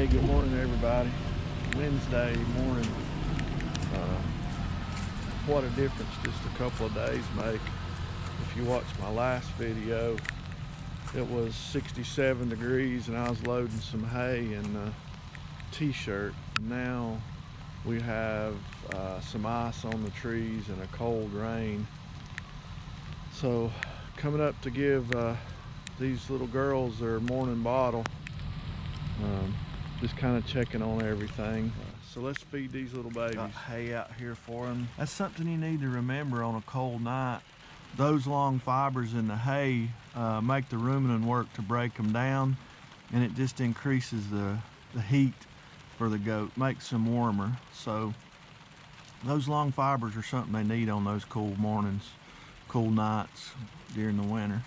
Hey, good morning everybody. Wednesday morning. What a difference just a couple of days make. If you watched my last video, it was 67 degrees and I was loading some hay in a t-shirt. Now we have some ice on the trees and a cold rain. So coming up to give these little girls their morning bottle. Just kind of checking on everything. So let's feed these little babies. Got hay out here for them. That's something you need to remember on a cold night. Those long fibers in the hay make the ruminant work to break them down, and it just increases the heat for the goat, makes them warmer. So those long fibers are something they need on those cool mornings, cool nights during the winter.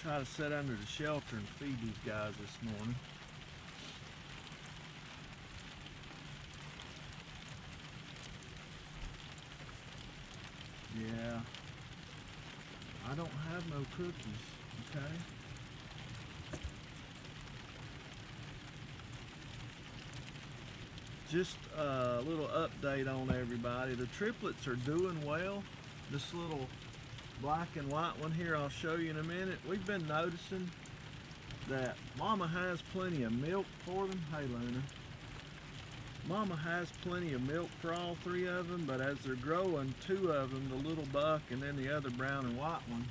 Try to sit under the shelter and feed these guys this morning. Yeah, I don't have no cookies, okay? Just a little update on everybody. The triplets are doing well. This little black and white one here I'll show you in a minute. We've been noticing that Mama has plenty of milk for them. Hey Luna. Mama has plenty of milk for all three of them, but as they're growing, two of them, the little buck and then the other brown and white one,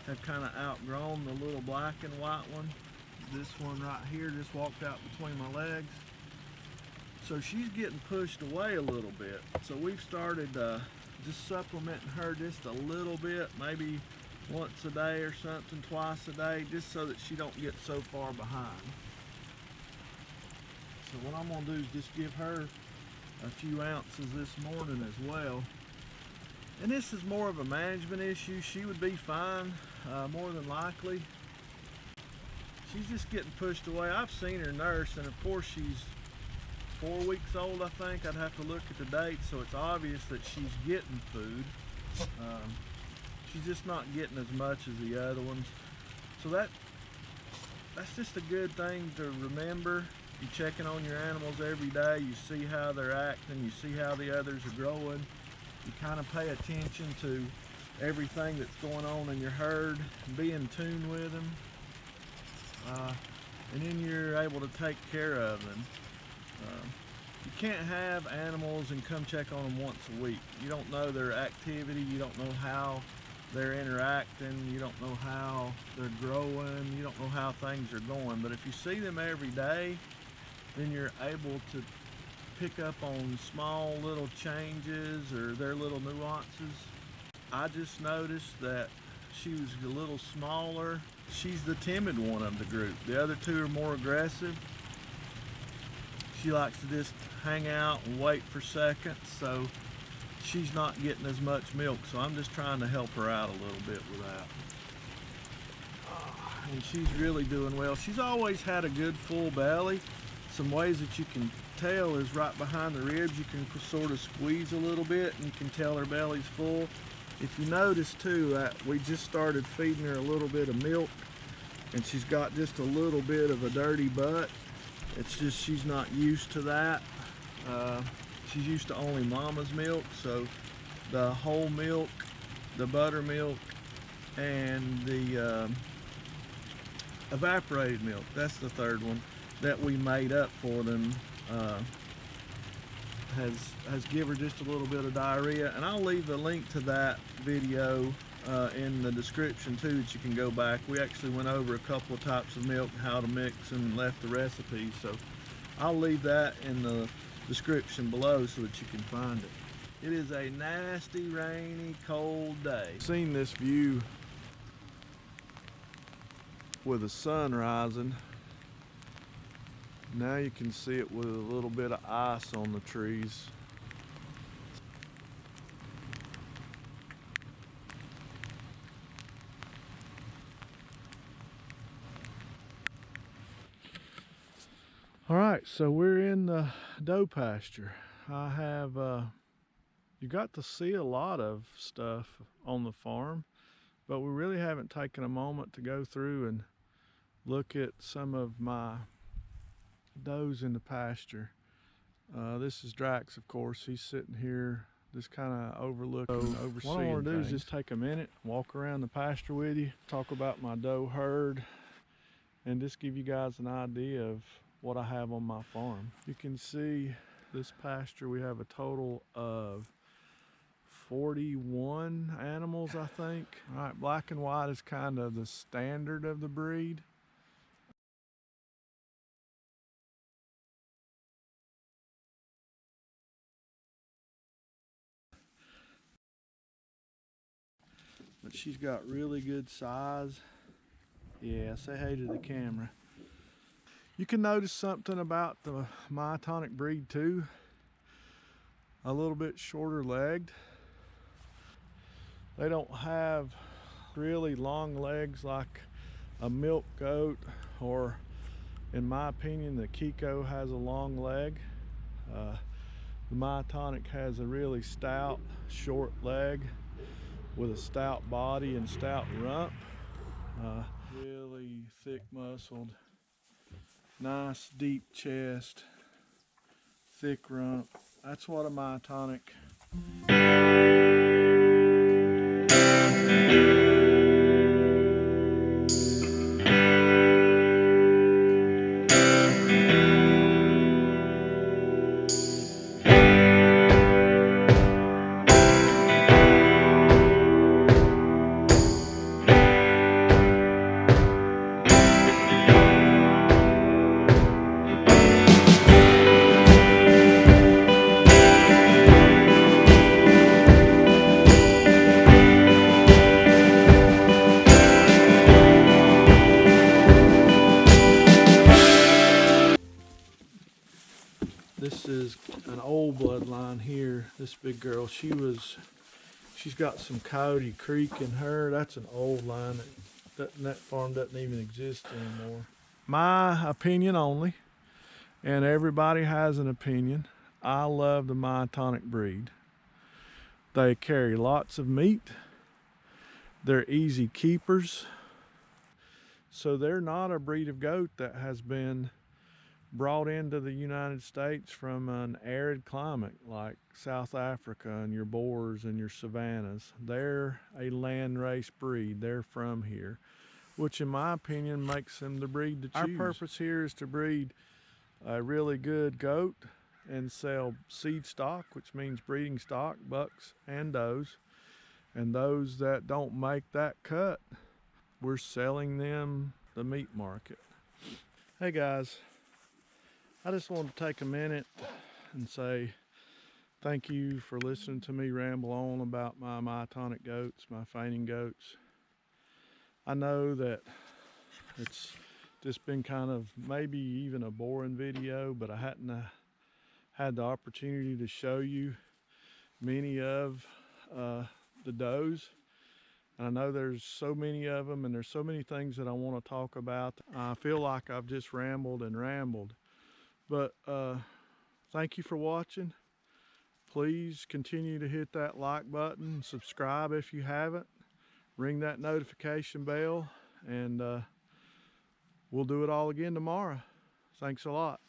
have kind of outgrown the little black and white one. This one right here just walked out between my legs. So she's getting pushed away a little bit. So we've started just supplementing her just a little bit, maybe once a day or something, twice a day, just so that she don't get so far behind. So what I'm gonna do is just give her a few ounces this morning as well. And this is more of a management issue. She would be fine, more than likely. She's just getting pushed away. I've seen her nurse, and of course she's 4 weeks old, I think. I'd have to look at the date, so it's obvious that she's getting food. She's just not getting as much as the other ones. So that's just a good thing to remember. You're checking on your animals every day. You see how they're acting. You see how the others are growing. You kind of pay attention to everything that's going on in your herd. Be in tune with them. And then you're able to take care of them. You can't have animals and come check on them once a week. You don't know their activity. You don't know how they're interacting. You don't know how they're growing. You don't know how things are going. But if you see them every day, then you're able to pick up on small little changes or their little nuances. I just noticed that she was a little smaller. She's the timid one of the group. The other two are more aggressive. She likes to just hang out and wait for seconds, so she's not getting as much milk. So I'm just trying to help her out a little bit with that. And she's really doing well. She's always had a good full belly. Some ways that you can tell is right behind the ribs. You can sort of squeeze a little bit and you can tell her belly's full. If you notice too, that we just started feeding her a little bit of milk and she's got just a little bit of a dirty butt. It's just she's not used to that. She's used to only mama's milk, so the whole milk, the buttermilk, and the evaporated milk, that's the third one that we made up for them, has given her just a little bit of diarrhea. And I'll leave the link to that video in the description too, that you can go back. We actually went over a couple of types of milk, how to mix, and left the recipes, so I'll leave that in the description below so that you can find it. It is a nasty, rainy, cold day. Seen this view with the sun rising. Now you can see it with a little bit of ice on the trees. All right, so we're in the doe pasture. I have, you got to see a lot of stuff on the farm, but we really haven't taken a moment to go through and look at some of my does in the pasture. This is Drax, of course. He's sitting here just kind of overlooking, overseeing. What I want to do is just take a minute, walk around the pasture with you, talk about my doe herd, and just give you guys an idea of what I have on my farm. You can see this pasture, we have a total of 41 animals, I think. All right, black and white is kind of the standard of the breed. But she's got really good size. Yeah, say hey to the camera. You can notice something about the Myotonic breed too. A little bit shorter legged. They don't have really long legs like a milk goat, or in my opinion the Kiko has a long leg. The Myotonic has a really stout short leg with a stout body and stout rump. Really thick muscled, nice deep chest, thick rump. That's what a Myotonic. This is an old bloodline here. This big girl, she's got some Coyote Creek in her. That's an old line. That farm doesn't even exist anymore. My opinion only, and everybody has an opinion. I love the Myotonic breed. They carry lots of meat. They're easy keepers. So they're not a breed of goat that has been brought into the United States from an arid climate like South Africa and your Boers and your Savannahs. They're a landrace breed. They're from here, which in my opinion makes them the breed to choose. Our purpose here is to breed a really good goat and sell seed stock, which means breeding stock, bucks and does. And those that don't make that cut, we're selling them the meat market. Hey guys, I just wanted to take a minute and say thank you for listening to me ramble on about my Myotonic goats, my fainting goats. I know that it's just been kind of maybe even a boring video, but I hadn't had the opportunity to show you many of the does. And I know there's so many of them and there's so many things that I want to talk about. I feel like I've just rambled and rambled. But thank you for watching. Please continue to hit that like button, subscribe if you haven't, ring that notification bell, and we'll do it all again tomorrow. Thanks a lot.